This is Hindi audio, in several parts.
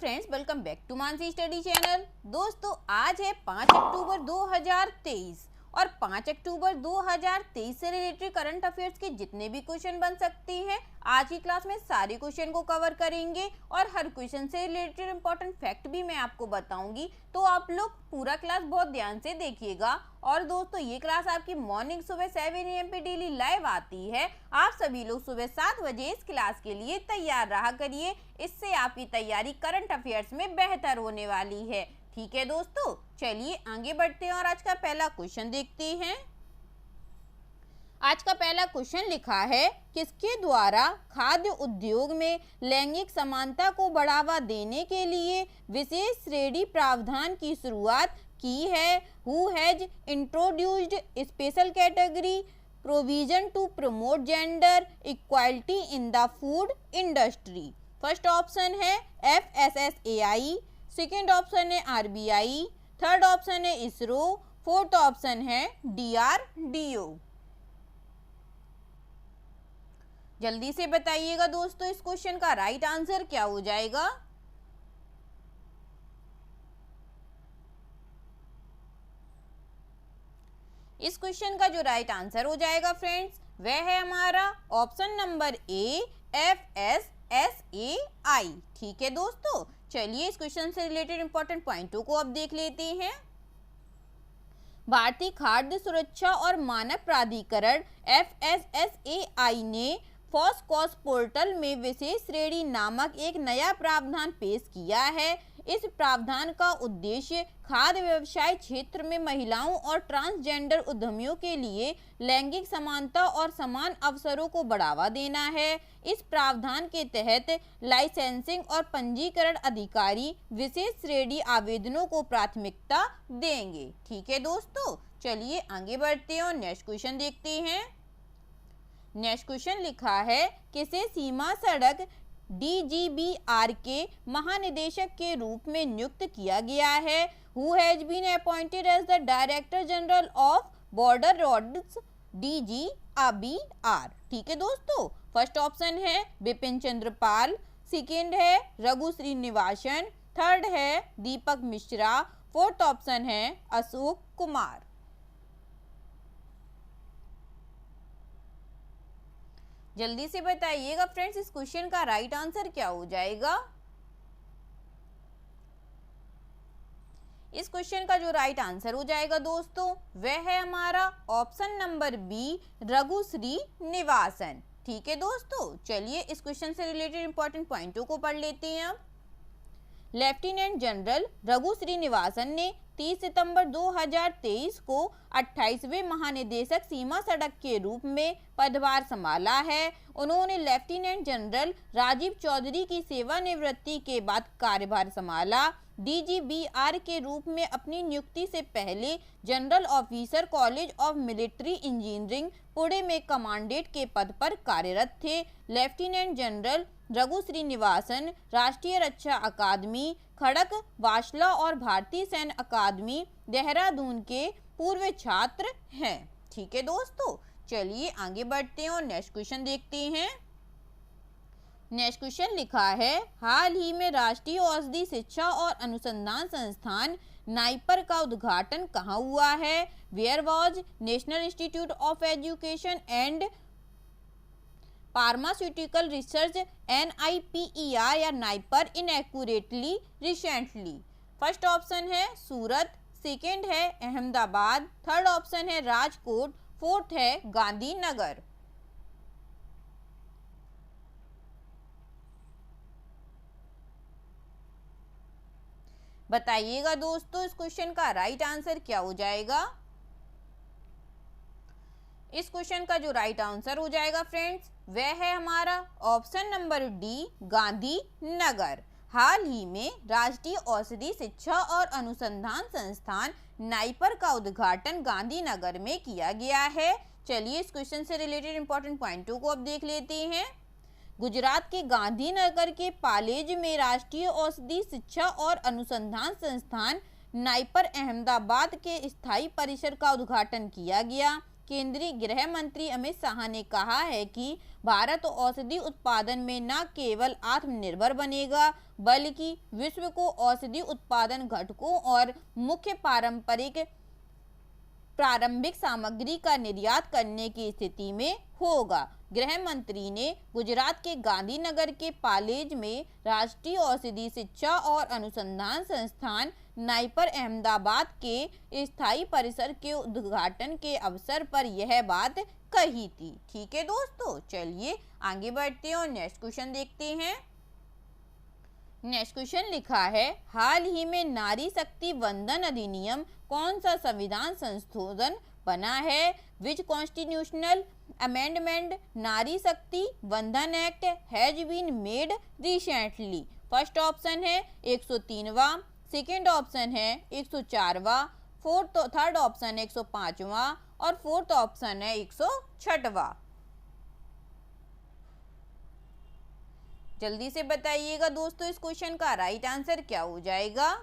Friends, welcome back to Mansi study channel. दोस्तों, आज है 5 अक्टूबर 2023 और 5 अक्टूबर 2023 से रिलेटेड करंट अफेयर्स के जितने भी क्वेश्चन बन सकते हैं आज की क्लास में सारे क्वेश्चन को कवर करेंगे और हर क्वेश्चन से रिलेटेड इंपॉर्टेंट फैक्ट भी मैं आपको बताऊंगी। तो आप लोग पूरा क्लास बहुत ध्यान से देखिएगा। और दोस्तों, ये क्लास आपकी मॉर्निंग सुबह 7 AM पे डेली लाइव आती है। आप सभी लोग सुबह 7 बजे इस क्लास के लिए तैयार रहा करिए। इससे आपकी तैयारी करंट अफेयर्स में बेहतर होने वाली है। ठीक है दोस्तों, चलिए आगे बढ़ते हैं और आज का पहला क्वेश्चन देखते हैं। आज का पहला क्वेश्चन लिखा है, किसके द्वारा खाद्य उद्योग में लैंगिक समानता को बढ़ावा देने के लिए विशेष श्रेणी प्रावधान की शुरुआत की है? Who has introduced special category provision to promote gender equality in the food industry? First option है FSSAI, सेकेंड ऑप्शन है RBI, थर्ड ऑप्शन है इसरो, फोर्थ ऑप्शन है DRDO। जल्दी से बताइएगा दोस्तों, इस क्वेश्चन का राइट आंसर क्या हो जाएगा? इस क्वेश्चन का जो राइट आंसर हो जाएगा फ्रेंड्स, वह है हमारा ऑप्शन नंबर ए FSSAI। ठीक है दोस्तों, चलिए इस क्वेश्चन से रिलेटेड इंपॉर्टेंट पॉइंटों को अब देख लेते हैं। भारतीय खाद्य सुरक्षा और मानक प्राधिकरण FSSAI ने फॉसकॉस पोर्टल में विशेष श्रेणी नामक एक नया प्रावधान पेश किया है। इस प्रावधान का उद्देश्य खाद्य व्यवसाय क्षेत्र में महिलाओं और ट्रांसजेंडर उद्यमियों के लिए लैंगिक समानता और समान अवसरों को बढ़ावा देना है। इस प्रावधान के तहत लाइसेंसिंग और पंजीकरण अधिकारी विशेष श्रेणी आवेदनों को प्राथमिकता देंगे। ठीक है दोस्तों, चलिए आगे बढ़ते हैं और नेक्स्ट क्वेश्चन देखते हैं। नेक्स्ट क्वेश्चन लिखा है, किसे सीमा सड़क DGBR के महानिदेशक के रूप में नियुक्त किया गया है? Who has been appointed as the director general of border roads DGBR? ठीक है दोस्तों, फर्स्ट ऑप्शन है बिपिन चंद्र पाल, सेकेंड है रघु श्रीनिवासन, थर्ड है दीपक मिश्रा, फोर्थ ऑप्शन है अशोक कुमार। जल्दी से बताइएगा फ्रेंड्स, इस क्वेश्चन का राइट आंसर क्या हो जाएगा? इस क्वेश्चन का जो राइट आंसर हो जाएगा दोस्तों, वह है हमारा option number B Raghu Srinivasan. ठीक है दोस्तों, चलिए इस क्वेश्चन से रिलेटेड इंपॉर्टेंट पॉइंटों को पढ़ लेते हैं। अब लेफ्टिनेंट जनरल रघु श्रीनिवासन ने 30 सितंबर 2023 को 28वें महानिदेशक सीमा सड़क के रूप में पदभार संभाला है। उन्होंने लेफ्टिनेंट जनरल राजीव चौधरी की सेवानिवृत्ति के बाद कार्यभार संभाला। DGBR के रूप में अपनी नियुक्ति से पहले general officer college of military engineering Pune में कमांडेंट के पद पर कार्यरत थे। लेफ्टिनेंट जनरल रघु श्रीनिवासन राष्ट्रीय रक्षा अकादमी खड़क वासला और भारतीय सैन्य अकादमी देहरादून के पूर्व छात्र हैं। ठीक है दोस्तों, चलिए आगे बढ़ते हैं और नेक्स्ट क्वेश्चन देखते हैं। नेक्स्ट क्वेश्चन लिखा है, हाल ही में राष्ट्रीय औषधि शिक्षा और अनुसंधान संस्थान नाइपर का उद्घाटन कहाँ हुआ है? Where was National Institute of Education and Pharmaceutical Research NIPER या NIPER inaugurated recently? First option है सूरत, सेकेंड है अहमदाबाद, थर्ड ऑप्शन है राजकोट, फोर्थ है गांधीनगर। बताइएगा दोस्तों, इस क्वेश्चन का राइट आंसर क्या हो जाएगा? इस क्वेश्चन का जो राइट आंसर हो जाएगा फ्रेंड्स, वह है हमारा ऑप्शन नंबर डी गांधीनगर। हाल ही में राष्ट्रीय औषधि शिक्षा और अनुसंधान संस्थान नाइपर का उद्घाटन गांधीनगर में किया गया है। चलिए इस क्वेश्चन से रिलेटेड इंपॉर्टेंट पॉइंटों को अब देख लेते हैं। गुजरात के गांधीनगर के पालेज में राष्ट्रीय औषधि शिक्षा और अनुसंधान संस्थान नाइपर अहमदाबाद के स्थायी परिसर का उद्घाटन किया गया। केंद्रीय गृह मंत्री अमित शाह ने कहा है कि भारत औषधि उत्पादन में न केवल आत्मनिर्भर बनेगा बल्कि विश्व को औषधि उत्पादन घटकों और मुख्य प्रारंभिक सामग्री का निर्यात करने की स्थिति में होगा। गृह मंत्री ने गुजरात के गांधीनगर के पालेज में राष्ट्रीय औषधि शिक्षा और अनुसंधान संस्थान नाइपर अहमदाबाद के स्थायी परिसर के उद्घाटन के अवसर पर यह बात कही थी। ठीक है दोस्तों, चलिए आगे बढ़ते हैं और नेक्स्ट क्वेश्चन देखते हैं। नेक्स्ट क्वेश्चन लिखा है, हाल ही में नारी शक्ति वंदन अधिनियम कौन सा संविधान संशोधन बना है? विच constitutional amendment Nari Shakti Vandan act has been made recently? First option है 103वां, सेकेंड ऑप्शन है 104वां, थर्ड ऑप्शन है 105वां और फोर्थ ऑप्शन है 106वां। जल्दी से बताइएगा दोस्तों, इस क्वेश्चन का राइट आंसर क्या हो जाएगा?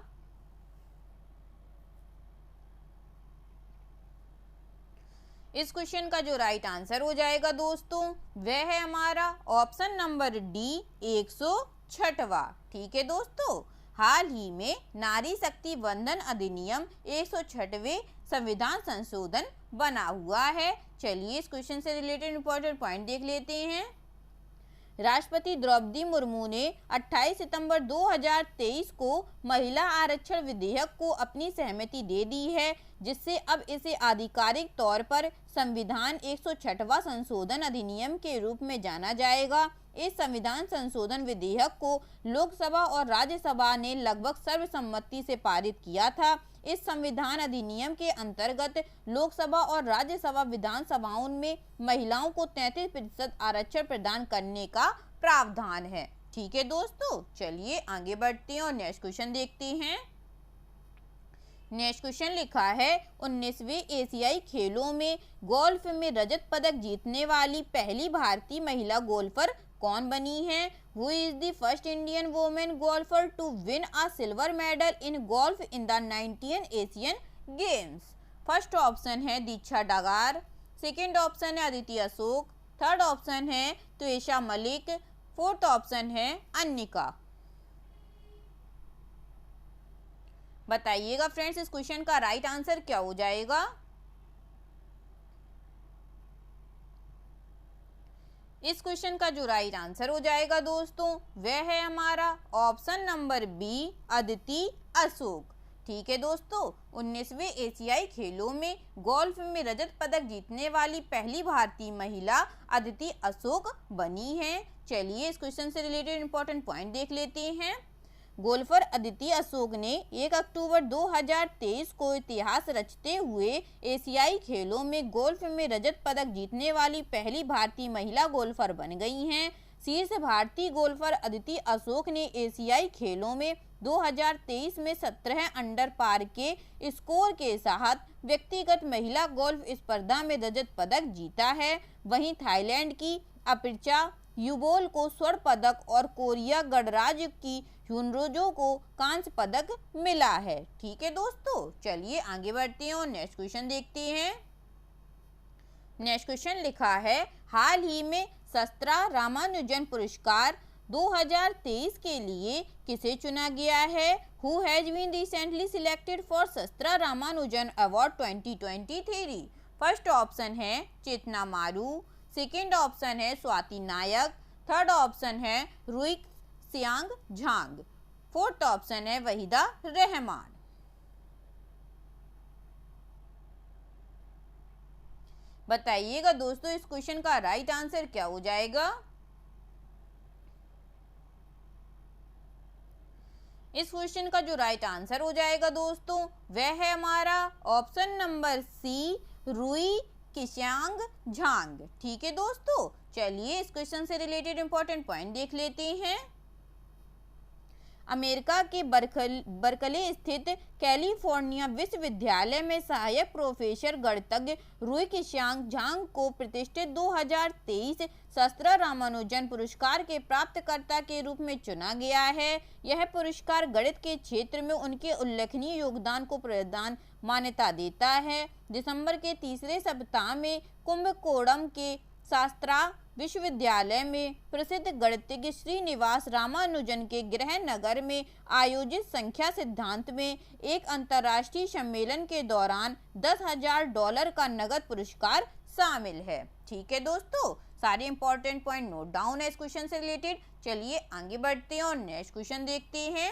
इस क्वेश्चन का जो राइट आंसर हो जाएगा दोस्तों वह है हमारा ऑप्शन नंबर डी 106वां। ठीक है दोस्तों, हाल ही में नारी शक्ति वंदन अधिनियम 106वें संविधान संशोधन बना हुआ है। चलिए इस क्वेश्चन से रिलेटेड इंपॉर्टेंट पॉइंट देख लेते हैं। राष्ट्रपति द्रौपदी मुर्मू ने 28 सितंबर 2023 को महिला आरक्षण विधेयक को अपनी सहमति दे दी है, जिससे अब इसे आधिकारिक तौर पर संविधान 106वां संशोधन अधिनियम के रूप में जाना जाएगा। इस संविधान संशोधन विधेयक को लोकसभा और राज्यसभा ने लगभग सर्वसम्मति से पारित किया था। इस संविधान अधिनियम के अंतर्गत लोकसभा और राज्यसभा विधानसभाओं में महिलाओं को 33% आरक्षण प्रदान करने का प्रावधान है। ठीक है दोस्तों, चलिए आगे बढ़ते हैं और नेक्स्ट क्वेश्चन देखते हैं। नेक्स्ट क्वेश्चन लिखा है, 19वें एशियाई खेलों में गोल्फ में रजत पदक जीतने वाली पहली भारतीय महिला गोल्फर कौन बनी है? Who is the first Indian woman golfer to win a silver medal in golf in the 19 Asian Games? First option है दीक्षा डागार, सेकेंड ऑप्शन है अदिति अशोक, थर्ड ऑप्शन है त्वेषा मलिक, फोर्थ ऑप्शन है अन्निका। बताइएगा फ्रेंड्स, इस क्वेश्चन का राइट आंसर क्या हो जाएगा? इस क्वेश्चन का जो राइट आंसर हो जाएगा दोस्तों वह है हमारा option number B Aditi Ashok. ठीक है दोस्तों, 19वें एशियाई खेलों में गोल्फ में रजत पदक जीतने वाली पहली भारतीय महिला अदिति अशोक बनी है। चलिए इस क्वेश्चन से रिलेटेड इंपॉर्टेंट पॉइंट देख लेते हैं। गोल्फर अदिति अशोक ने 1 अक्टूबर 2023 को इतिहास रचते हुए एशियाई खेलों में गोल्फ में रजत पदक जीतने वाली पहली भारतीय महिला गोल्फर बन गई हैं। शीर्ष भारतीय गोल्फर अदिति अशोक ने एशियाई खेलों में 2023 में 17 अंडर पार के स्कोर के साथ व्यक्तिगत महिला गोल्फ स्पर्धा में रजत पदक जीता है। वहीं थाईलैंड की अपर्चा युबोल को स्वर्ण पदक और कोरिया गणराज्य की ह्युनरोजो को कांस्य पदक मिला है। ठीक है दोस्तों, चलिए आगे बढ़ते हैं और नेक्स्ट क्वेश्चन देखते हैं। नेक्स्ट क्वेश्चन लिखा है, हाल ही में शस्त्रा रामानुजन पुरस्कार 2023 के लिए किसे चुना गया है? Who has been recently selected for SASTRA Ramanujan award 2023? First option है चेतना मारू, सेकेंड ऑप्शन है स्वाति नायक, थर्ड ऑप्शन है रुइक सियांग झांग, फोर्थ ऑप्शन है वहीदा रहमान। बताइएगा दोस्तों, इस क्वेश्चन का राइट आंसर क्या हो जाएगा? इस क्वेश्चन का जो राइट आंसर हो जाएगा दोस्तों वह है हमारा ऑप्शन नंबर सी रुई किस्यांग झांग। ठीक है दोस्तों, चलिए इस क्वेश्चन से रिलेटेड इंपॉर्टेंट पॉइंट देख लेते हैं। अमेरिका के बर्कले स्थित कैलिफोर्निया विश्वविद्यालय में सहायक प्रोफेसर गणितज्ञ रुई किशियांग झांग को प्रतिष्ठित 2023 शास्त्री रामानुजन पुरस्कार के प्राप्तकर्ता के रूप में चुना गया है। यह पुरस्कार गणित के क्षेत्र में उनके उल्लेखनीय योगदान को प्रदान मान्यता देता है। दिसंबर के तीसरे सप्ताह में कुंभकोणम के शास्त्रा विश्वविद्यालय में प्रसिद्ध गणितज्ञ श्रीनिवास रामानुजन के गृह नगर में आयोजित संख्या सिद्धांत में एक अंतर्राष्ट्रीय सम्मेलन के दौरान $10,000 का नगद पुरस्कार शामिल है। ठीक है दोस्तों, सारे इंपॉर्टेंट पॉइंट नोट डाउन है इस क्वेश्चन से रिलेटेड। चलिए आगे बढ़ते हैं और नेक्स्ट क्वेश्चन देखते हैं।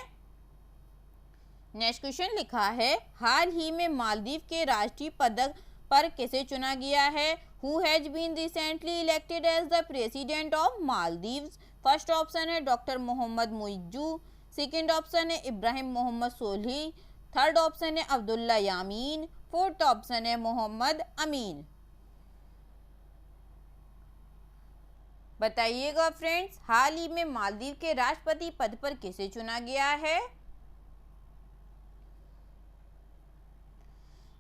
नेक्स्ट क्वेश्चन लिखा है, हाल ही में मालदीव के राष्ट्रीय पदक पर किसे चुना गया है? Who has been recently elected as the president of Maldives? First option है doctor Mohamed Muizzu, second option है इब्राहिम मोहम्मद सोल्ही, थर्ड ऑप्शन है अब्दुल्ला यामीन, फोर्थ ऑप्शन है मोहम्मद अमीन। बताइएगा फ्रेंड्स, हाल ही में मालदीव के राष्ट्रपति पद पर किसे चुना गया है?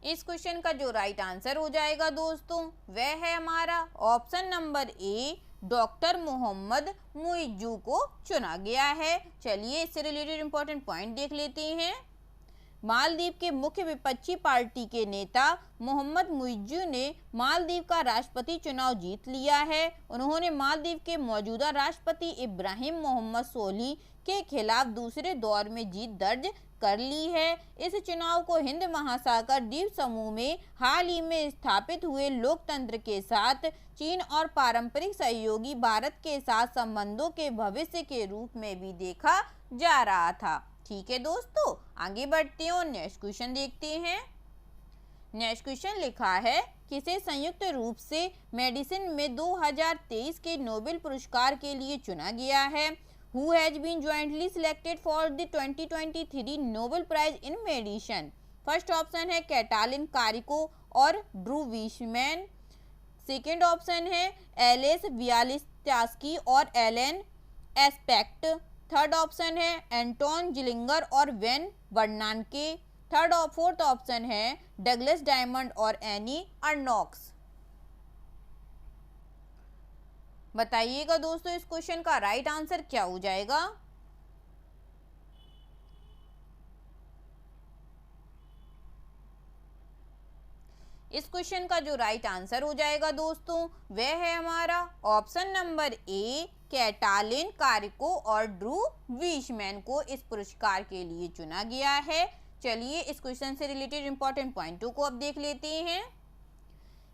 इस क्वेश्चन का जो राइट आंसर हो जाएगा दोस्तों वह है हमारा option number A, doctor Mohamed Muizzu को चुना गया है। चलिए इससे रिलेटेड इंपॉर्टेंट पॉइंट देख लेते हैं। मालदीव के मुख्य विपक्षी पार्टी के नेता मोहम्मद मुइज्जू ने मालदीव का राष्ट्रपति चुनाव जीत लिया है। उन्होंने मालदीव के मौजूदा राष्ट्रपति इब्राहिम मोहम्मद सोल्ही के खिलाफ दूसरे दौर में जीत दर्ज कर ली है। इस चुनाव को हिंद महासागर द्वीप समूह में हाल ही में स्थापित हुए लोकतंत्र के साथ चीन और पारंपरिक सहयोगी भारत के साथ संबंधों के भविष्य के रूप में भी देखा जा रहा था। ठीक है दोस्तों, आगे बढ़ते हैं और नेक्स्ट क्वेश्चन देखते हैं। नेक्स्ट क्वेश्चन लिखा है, किसे संयुक्त रूप से मेडिसिन में 2023 के नोबेल पुरस्कार के लिए चुना गया है? Who has been jointly selected for the 2023 Nobel Prize in Medicine? First option है कैटालिन कारिको और ड्रू विशमैन, सेकेंड ऑप्शन है एलेस वियालिस्टास्की और एलेन एस्पेक्ट, थर्ड ऑप्शन है एंटोन जिलिंगर और वेन बर्नानके, फोर्थ ऑप्शन है डगलस डायमंड और एनी अर्नॉक्स। बताइएगा दोस्तों इस क्वेश्चन का राइट आंसर क्या हो जाएगा? इस क्वेश्चन का जो राइट आंसर हो जाएगा दोस्तों वह है हमारा ऑप्शन नंबर ए, कैटालिन कारिको और ड्रू विशमैन को इस पुरस्कार के लिए चुना गया है। चलिए इस क्वेश्चन से रिलेटेड इंपॉर्टेंट पॉइंटों को अब देख लेते हैं।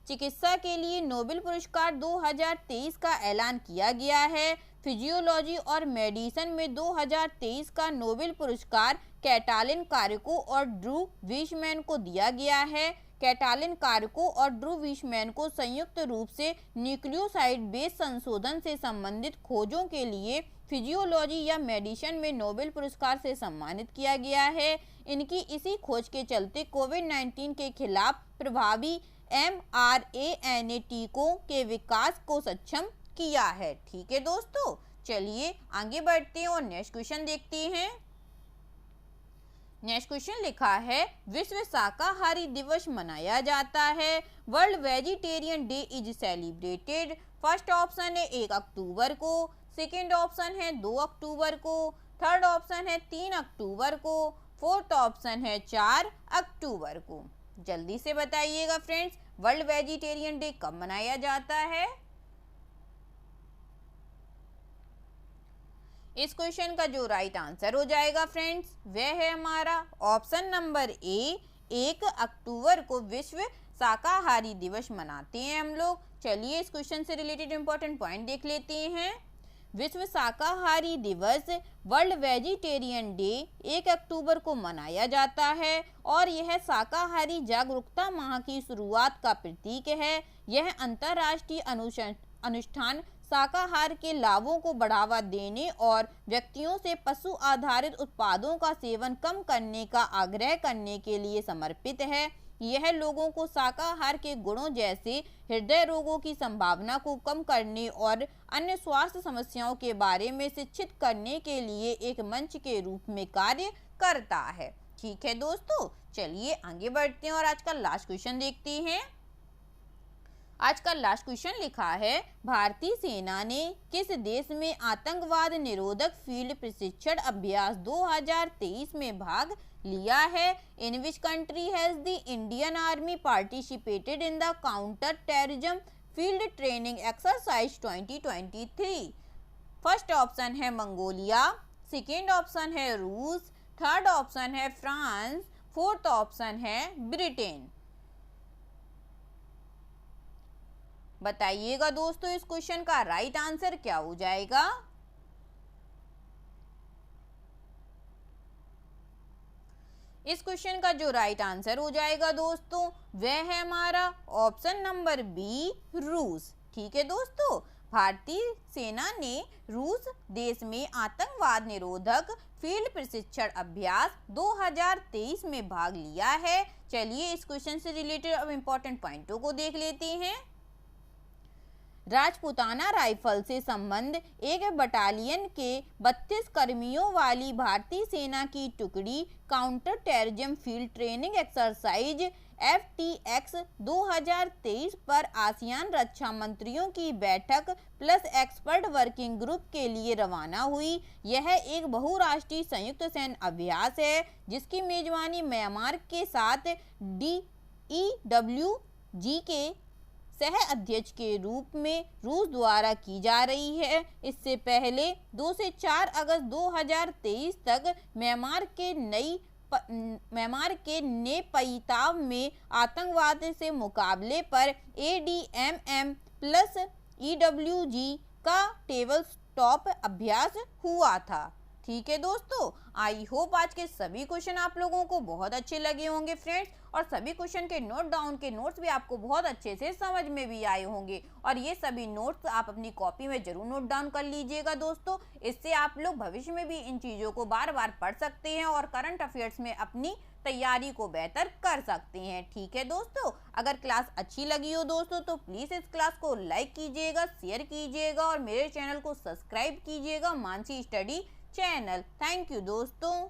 चिकित्सा के लिए नोबेल पुरस्कार 2023 का ऐलान किया गया है। फिजियोलॉजी और मेडिसिन में 2023 का नोबेल पुरस्कार कैटालिन कारिको और ड्रू विशमैन को दिया गया है। कैटालिन कारिको और ड्रू विशमैन को संयुक्त रूप से न्यूक्लियोसाइड बेस संशोधन से संबंधित खोजों के लिए फिजियोलॉजी या मेडिसिन में नोबेल पुरस्कार से सम्मानित किया गया है। इनकी इसी खोज के चलते कोविड-19 के खिलाफ प्रभावी mRNA टीकों के विकास को सक्षम किया है। ठीक है दोस्तों, चलिए आगे बढ़ते हैं और नेक्स्ट क्वेश्चन देखते हैं। नेक्स्ट क्वेश्चन लिखा है, विश्व शाकाहारी दिवस मनाया जाता है। World vegetarian day is celebrated. First option है 1 अक्टूबर को, सेकेंड ऑप्शन है 2 अक्टूबर को, थर्ड ऑप्शन है 3 अक्टूबर को, फोर्थ ऑप्शन है 4 अक्टूबर को। जल्दी से बताइएगा फ्रेंड्स, वर्ल्ड वेजिटेरियन डे कब मनाया जाता है? इस क्वेश्चन का जो राइट आंसर हो जाएगा फ्रेंड्स वह है हमारा ऑप्शन नंबर ए, 1 अक्टूबर को विश्व शाकाहारी दिवस मनाते हैं हम लोग। चलिए इस क्वेश्चन से रिलेटेड इंपॉर्टेंट पॉइंट देख लेते हैं। विश्व शाकाहारी दिवस वर्ल्ड वेजिटेरियन डे 1 अक्टूबर को मनाया जाता है और यह शाकाहारी जागरूकता माह की शुरुआत का प्रतीक है। यह अंतर्राष्ट्रीय अनुष्ठान शाकाहार के लाभों को बढ़ावा देने और व्यक्तियों से पशु आधारित उत्पादों का सेवन कम करने का आग्रह करने के लिए समर्पित है। यह लोगों को शाकाहार के गुणों जैसे हृदय रोगों की संभावना को कम करने और अन्य स्वास्थ्य समस्याओं के बारे में शिक्षित करने के लिए एक मंच के रूप में कार्य करता है। ठीक है दोस्तों, चलिए आगे बढ़ते हैं और आज का लास्ट क्वेश्चन देखते हैं। आज का लास्ट क्वेश्चन लिखा है, भारतीय सेना ने किस देश में आतंकवाद निरोधक फील्ड प्रशिक्षण अभ्यास 2023 में भाग लिया है? In which country has the Indian army participated in the counter terrorism field training exercise 2023? First option है मंगोलिया, सेकेंड ऑप्शन है रूस, थर्ड ऑप्शन है फ्रांस, फोर्थ ऑप्शन है ब्रिटेन। बताइएगा दोस्तों इस क्वेश्चन का राइट आंसर क्या हो जाएगा। इस क्वेश्चन का जो राइट आंसर हो जाएगा दोस्तों वह है हमारा ऑप्शन नंबर बी, रूस। ठीक है दोस्तों, भारतीय सेना ने रूस देश में आतंकवाद निरोधक फील्ड प्रशिक्षण अभ्यास 2023 में भाग लिया है। चलिए इस क्वेश्चन से रिलेटेड अब इम्पोर्टेंट पॉइंटों को देख लेते हैं। राजपूताना राइफल से संबंध एक बटालियन के 32 कर्मियों वाली भारतीय सेना की टुकड़ी counter terrorism field training exercise FTX 2023 पर आसियान रक्षा मंत्रियों की बैठक प्लस एक्सपर्ट वर्किंग ग्रुप के लिए रवाना हुई। यह एक बहुराष्ट्रीय संयुक्त सैन्य अभ्यास है जिसकी मेजबानी म्यांमार के साथ DEWG के सह अध्यक्ष के रूप में रूस द्वारा की जा रही है। इससे पहले 2 से 4 अगस्त 2023 तक म्यांमार के नेपइताव में आतंकवाद से मुकाबले पर ADMM प्लस EWG का टेबल टॉप अभ्यास हुआ था। ठीक है दोस्तों, आई होप आज के सभी क्वेश्चन आप लोगों को बहुत अच्छे लगे होंगे फ्रेंड्स, और सभी क्वेश्चन के नोट डाउन के नोट्स भी आपको बहुत अच्छे से समझ में भी आए होंगे। और ये सभी नोट्स आप अपनी कॉपी में जरूर नोट डाउन कर लीजिएगा दोस्तों। इससे आप लोग भविष्य में भी इन चीज़ों को बार बार पढ़ सकते हैं और करंट अफेयर्स में अपनी तैयारी को बेहतर कर सकते हैं। ठीक है दोस्तों, अगर क्लास अच्छी लगी हो दोस्तों तो प्लीज़ इस क्लास को लाइक कीजिएगा, शेयर कीजिएगा और मेरे चैनल को सब्सक्राइब कीजिएगा, Mansi study channel. Thank you दोस्तों।